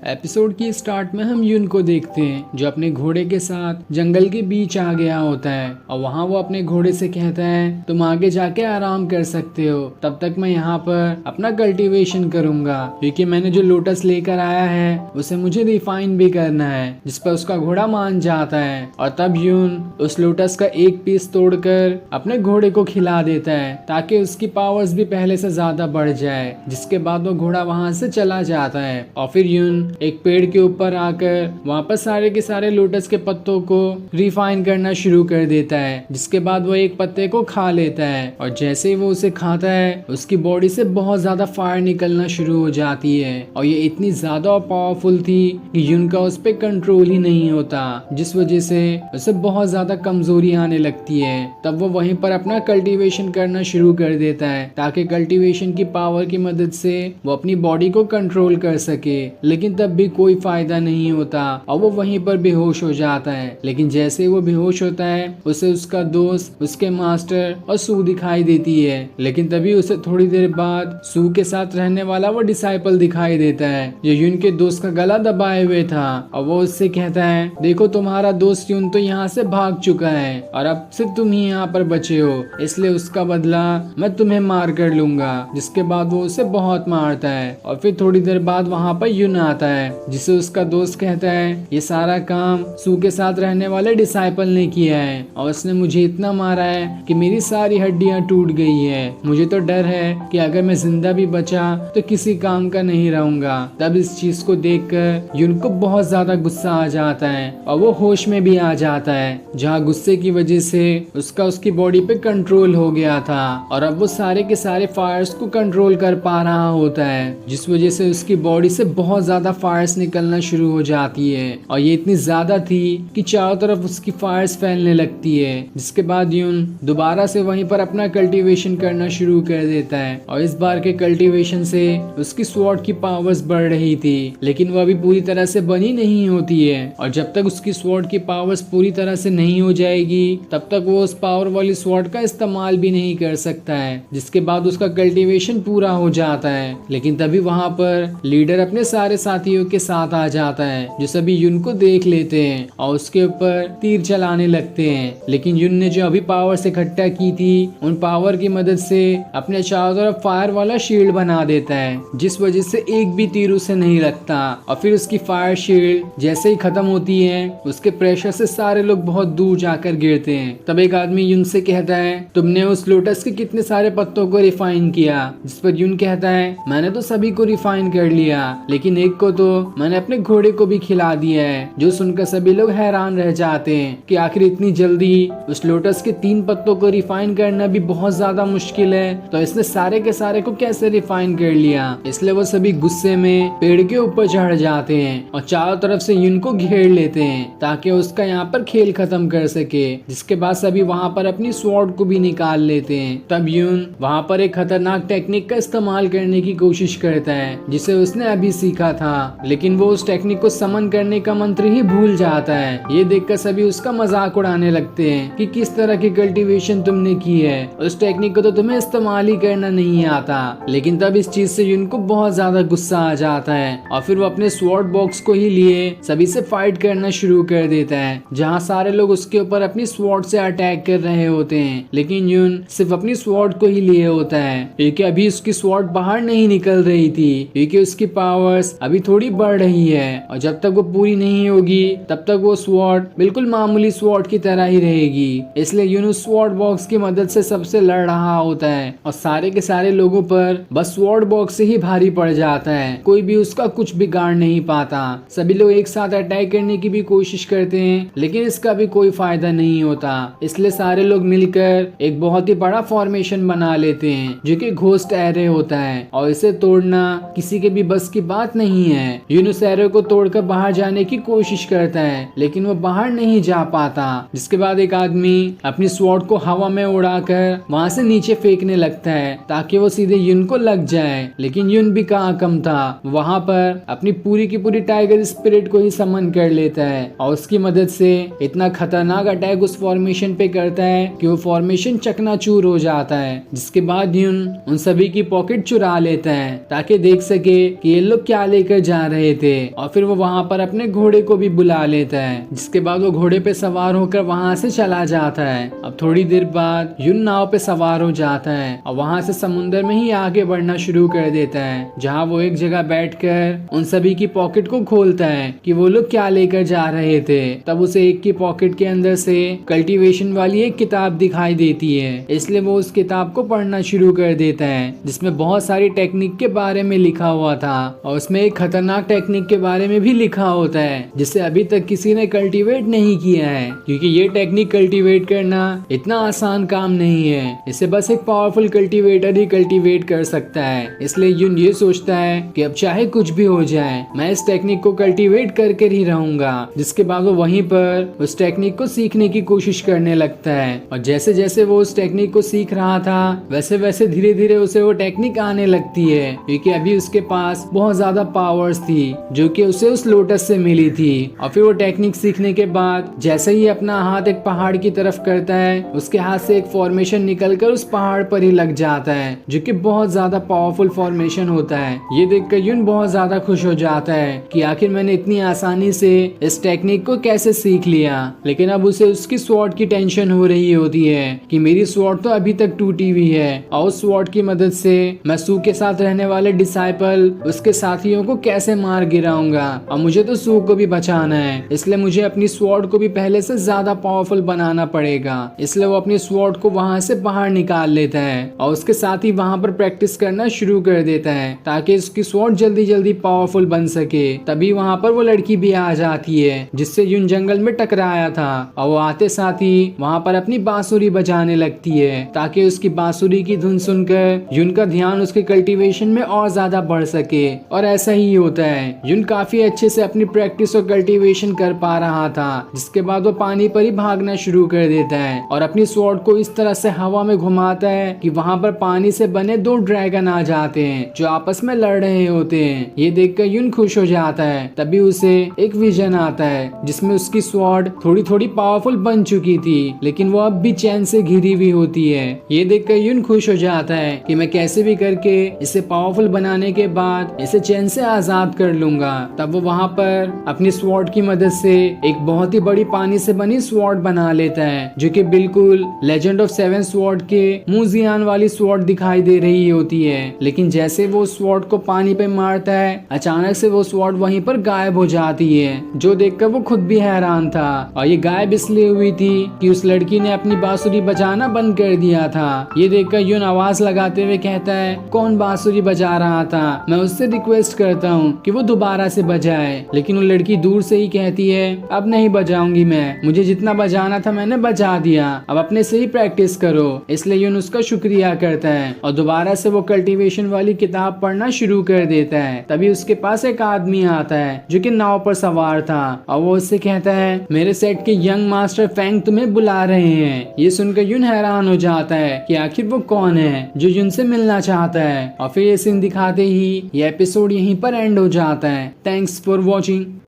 Episode की start में हम यून को देखते हैं जो अपने घोड़े के साथ जंगल के बीच आ गया होता है और वहाँ वो अपने घोड़े से कहता है तुम आगे जाके आराम कर सकते हो, तब तक मैं यहाँ पर अपना कल्टीवेशन करूंगा क्योंकि मैंने जो लोटस लेकर आया है उसे मुझे रिफाइन भी करना है। जिस पर उसका घोड़ा मान जाता है और तब यून उस लोटस का एक पीस तोड़कर अपने घोड़े को खिला देता है ताकि उसकी पावर्स भी पहले से ज्यादा बढ़ जाए। जिसके बाद वो घोड़ा वहाँ से चला जाता है और फिर यून एक पेड़ के ऊपर आकर वहाँ पर सारे के सारे लोटस के पत्तों को रिफाइन करना शुरू कर देता है। जिसके बाद वो एक पत्ते को खा लेता है और जैसे ही वो उसे खाता है उसकी बॉडी से बहुत ज्यादा फायर निकलना शुरू हो जाती है और ये इतनी ज्यादा पावरफुल थी कि यून का उस पर कंट्रोल ही नहीं होता, जिस वजह से उसे बहुत ज्यादा कमजोरी आने लगती है। तब वो वहीं पर अपना कल्टीवेशन करना शुरू कर देता है ताकि कल्टीवेशन की पावर की मदद से वो अपनी बॉडी को कंट्रोल कर सके, लेकिन तब भी कोई फायदा नहीं होता और वो वहीं पर बेहोश हो जाता है। लेकिन जैसे वो बेहोश होता है उसे उसका दोस्त, उसके मास्टर और सू दिखाई देती है। लेकिन तभी उसे थोड़ी देर बाद सू के साथ रहने वाला वो डिसाइपल दिखाई देता है जो यून के दोस्त का गला दबाए हुए था और वो उससे कहता है देखो तुम्हारा दोस्त यून तो यहाँ से भाग चुका है और अब सिर्फ तुम ही यहाँ पर बचे हो, इसलिए उसका बदला मैं तुम्हें मार कर लूंगा। जिसके बाद वो उसे बहुत मारता है और फिर थोड़ी देर बाद वहाँ पर यून आता है जिसे उसका दोस्त कहता है ये सारा काम सू के साथ रहने वाले डिसाइपल ने किया है और उसने मुझे इतना मारा है कि मेरी सारी हड्डियां टूट गई है। मुझे तो डर है कि अगर मैं जिंदा भी बचा तो किसी काम का नहीं रहूंगा। तब इस चीज को देखकर यून को बहुत ज्यादा गुस्सा आ जाता है और वो होश में भी आ जाता है, जहाँ गुस्से की वजह से उसका उसकी बॉडी पे कंट्रोल हो गया था और अब वो सारे के सारे फायर्स को कंट्रोल कर पा रहा होता है, जिस वजह से उसकी बॉडी से बहुत ज्यादा फायर्स निकलना शुरू हो जाती है और ये इतनी ज्यादा थी कि चारों तरफ उसकी फायर्स फैलने लगती है। जिसके बाद यून दोबारा से वहीं पर अपना कल्टीवेशन करना शुरू कर देता है और इस बार के कल्टीवेशन से उसकी स्वॉर्ड की पावर्स बढ़ रही थी, लेकिन वो अभी पूरी तरह से बनी नहीं होती है और जब तक उसकी स्वॉर्ड की पावर्स पूरी तरह से नहीं हो जाएगी तब तक वो उस पावर वाली स्वॉर्ड का इस्तेमाल भी नहीं कर सकता है। जिसके बाद उसका कल्टीवेशन पूरा हो जाता है, लेकिन तभी वहाँ पर लीडर अपने सारे साथियों के साथ आ जाता है जो सभी यून को देख लेते हैं और उसके ऊपर तीर चलाने लगते हैं। लेकिन यून ने जो अभी पावर्स इकट्ठा की थी उन पावर की मदद से अपने चारों तरफ फायर वाला शील्ड बना देता है, जिस वजह से एक भी तीर उसे नहीं लगता और फिर उसकी फायर शील्ड जैसे ही खत्म होती है उसके प्रेशर से सारे लोग बहुत दूर जाकर गिरते हैं। तब एक आदमी यून से कहता है तुमने उस लोटस के कितने सारे पत्तों को रिफाइन किया? जिस पर यून कहता है मैंने तो सभी को रिफाइन कर लिया, लेकिन एक को तो मैंने अपने घोड़े को भी खिला दिया है। जो सुनकर सभी लोग हैरान रह जाते हैं कि आखिर इतनी जल्दी उस लोटस के 3 पत्तों को रिफाइन करना भी बहुत ज्यादा मुश्किल है, तो इसने सारे के सारे को कैसे रिफाइन कर लिया। इसलिए वो सभी गुस्से में पेड़ के ऊपर चढ़ जाते हैं और चारों तरफ से यून को घेर लेते हैं ताकि उसका यहाँ पर खेल खत्म कर सके। जिसके बाद सभी वहाँ पर अपनी स्वॉर्ड को भी निकाल लेते हैं। तब यून वहाँ पर एक खतरनाक टेक्निक का इस्तेमाल करने की कोशिश करता है जिसे उसने अभी सीखा था, लेकिन वो उस टेक्निक को समन करने का मंत्र ही भूल जाता है। ये देखकर सभी उसका मजाक उड़ाने लगते हैं कि किस तरह की कल्टीवेशन तुमने की है, उस टेक्निक को तो तुम्हें इस्तेमाल ही करना नहीं आता। लेकिन तब इस चीज से यून को बहुत ज्यादा गुस्सा आ जाता है और फिर वो अपने स्वॉर्ड बॉक्स को ही लिए सभी से फाइट करना शुरू कर देता है, जहाँ सारे लोग उसके ऊपर अपनी स्वॉर्ड से अटैक कर रहे होते हैं। लेकिन यून सिर्फ अपनी स्वॉर्ड को ही लिए होता है क्योंकि अभी उसकी स्वॉर्ड बाहर नहीं निकल रही थी, क्योंकि उसकी पावर्स अभी थोड़ी बढ़ रही है और जब तक वो पूरी नहीं होगी तब तक वो स्वॉर्ड बिल्कुल मामूली स्वॉर्ड की तरह ही रहेगी। इसलिए यून उस स्वॉर्ड बॉक्स की मदद से सबसे लड़ रहा होता है और सारे के सारे लोगों पर बस स्वॉर्ड बॉक्स से ही भारी पड़ जाता है, कोई भी उसका कुछ बिगाड़ नहीं पाता। सभी लोग एक साथ अटैक करने की भी कोशिश करते हैं लेकिन इसका भी कोई फायदा नहीं होता। इसलिए सारे लोग मिलकर एक बहुत ही बड़ा फॉर्मेशन बना लेते हैं जो कि घोस्ट एरे होता है और इसे तोड़ना किसी के भी बस की बात नहीं है। यून उस एरे को तोड़कर बाहर जाने की कोशिश करता है लेकिन वो बाहर नहीं जा पाता। जिसके बाद एक आदमी अपनी स्वॉर्ड को हवा में उड़ाकर वहाँ से नीचे फेंकने लगता है ताकि वो सीधे यून को लग जाए, लेकिन यून भी कहाँ कम था, वहाँ पर अपनी पूरी की पूरी टाइगर स्पिरिट को ही समन कर लेता है और उसकी मदद से इतना खतरनाक अटैक उस फॉर्मेशन पे करता है कि वो फॉर्मेशन चकनाचूर हो जाता है। जिसके बाद यून उन सभी की पॉकेट चुरा लेता है ताकि देख सके कि ये लोग क्या लेकर जा जा रहे थे और फिर वो वहाँ पर अपने घोड़े को भी बुला लेता है, जिसके बाद वो घोड़े पे सवार होकर वहाँ से चला जाता है। अब थोड़ी देर बाद युन नाव पे सवार हो जाता है और वहाँ से समुद्र में ही आगे बढ़ना शुरू कर देता है, जहाँ वो एक जगह बैठकर उन सभी की पॉकेट को खोलता है कि वो लोग क्या लेकर जा रहे थे। तब उसे एक की पॉकेट के अंदर से कल्टीवेशन वाली एक किताब दिखाई देती है, इसलिए वो उस किताब को पढ़ना शुरू कर देता है, जिसमें बहुत सारी टेक्निक के बारे में लिखा हुआ था और उसमें एक खतरनाक टेक्निक के बारे में भी लिखा होता है जिसे अभी तक किसी ने कल्टीवेट नहीं किया है, क्योंकि ये टेक्निक कल्टीवेट करना इतना आसान काम नहीं है। इसे बस एक पावरफुल कल्टीवेटर ही कल्टीवेट कर सकता है। इसलिए युन ये सोचता है कि अब चाहे कुछ भी हो जाए मैं इस टेक्निक को कल्टीवेट करके ही रहूंगा। जिसके बाद वो वहीं पर उस टेक्निक को सीखने की कोशिश करने लगता है और जैसे जैसे वो उस टेक्निक को सीख रहा था वैसे वैसे धीरे धीरे उसे वो टेक्निक आने लगती है, क्योंकि अभी उसके पास बहुत ज्यादा पावर्स थी जो कि उसे उस लोटस से मिली थी। और फिर वो टेक्निक सीखने के बाद जैसे ही अपना हाथ एक पहाड़ की तरफ करता है उसके हाथ से एक फॉर्मेशन निकलकर उस पहाड़ पर ही लग जाता है, जो कि बहुत ज्यादा पावरफुल फॉर्मेशन होता है। ये देखकर युन बहुत ज्यादा खुश हो जाता है कि आखिर मैंने इतनी आसानी से इस टेक्निक को कैसे सीख लिया। लेकिन अब उसे उसकी स्वॉर्ड की टेंशन हो रही होती है कि मेरी स्वॉर्ड तो अभी तक टूटी हुई है और उस स्वॉर्ड की मदद से मैं सू के साथ रहने वाले डिसाइपल उसके साथियों को कैसे मार गिराऊंगा और मुझे तो सू को भी बचाना है, इसलिए मुझे अपनी स्वॉर्ड को भी पहले से ज्यादा पावरफुल बनाना पड़ेगा। इसलिए वो अपनी स्वॉर्ड को वहां से बाहर निकाल लेता है और उसके साथ ही वहां पर प्रैक्टिस करना शुरू कर देता है ताकि उसकी स्वॉर्ड जल्दी जल्दी पावरफुल बन सके। तभी वहां पर वो लड़की भी आ जाती है जिससे युन जंगल में टकराया था और वो आते साथ ही वहां पर अपनी बांसुरी बजाने लगती है ताकि उसकी बांसुरी की धुन सुनकर युन का ध्यान उसके कल्टीवेशन में और ज्यादा बढ़ सके। और ऐसा ही होता है, युन काफी अच्छे से अपनी प्रैक्टिस और कल्टीवेशन कर पा रहा था। जिसके बाद वो पानी पर ही भागना शुरू कर देता है और अपनी स्वॉर्ड को इस तरह से हवा में घुमाता है कि वहां पर पानी से बने दो ड्रैगन आ जाते हैं जो आपस में लड़ रहे होते हैं। ये देखकर युन खुश हो जाता है। तभी उसे एक विजन आता है जिसमें उसकी स्वॉर्ड थोड़ी थोड़ी पावरफुल बन चुकी थी, लेकिन वो अब भी चैन से घिरी हुई होती है। ये देखकर युन खुश हो जाता है कि मैं कैसे भी करके इसे पावरफुल बनाने के बाद इसे चैन से आजाद कर लूंगा। तब वो वहाँ पर अपनी स्वॉर्ड की मदद से एक बहुत ही बड़ी पानी से बनी स्वॉर्ड बना लेता है जो कि बिल्कुल लेजेंड ऑफ सेवन स्वॉर्ड के मुजियान वाली स्वॉर्ड दिखाई दे रही होती है। लेकिन जैसे वो स्वॉर्ड को पानी पे मारता है अचानक से वो स्वॉर्ड वहीं पर गायब हो जाती है, जो देखकर वो खुद भी हैरान था। और ये गायब इसलिए हुई थी कि उस लड़की ने अपनी बांसुरी बजाना बंद कर दिया था। ये देखकर युन आवाज लगाते हुए कहता है कौन बांसुरी बजा रहा था, मैं उससे रिक्वेस्ट करता हूँ कि वो दोबारा से बजाए। लेकिन वो लड़की दूर से ही कहती है अब नहीं बजाऊंगी मैं, मुझे जितना बजाना था मैंने बजा दिया, अब अपने से ही प्रैक्टिस करो। इसलिए युन उसका शुक्रिया करता है और दोबारा से वो कल्टीवेशन वाली किताब पढ़ना शुरू कर देता है। तभी उसके पास एक आदमी आता है जो कि नाव पर सवार था और वो उससे कहता है मेरे सेट के यंग मास्टर फैंग तुम्हें बुला रहे हैं। ये सुनकर युन हैरान हो जाता है कि आखिर वो कौन है जो युन से मिलना चाहता है। और फिर ये सीन दिखाते ही ये एपिसोड यहीं पर एंड हो जाता है। Thanks for watching.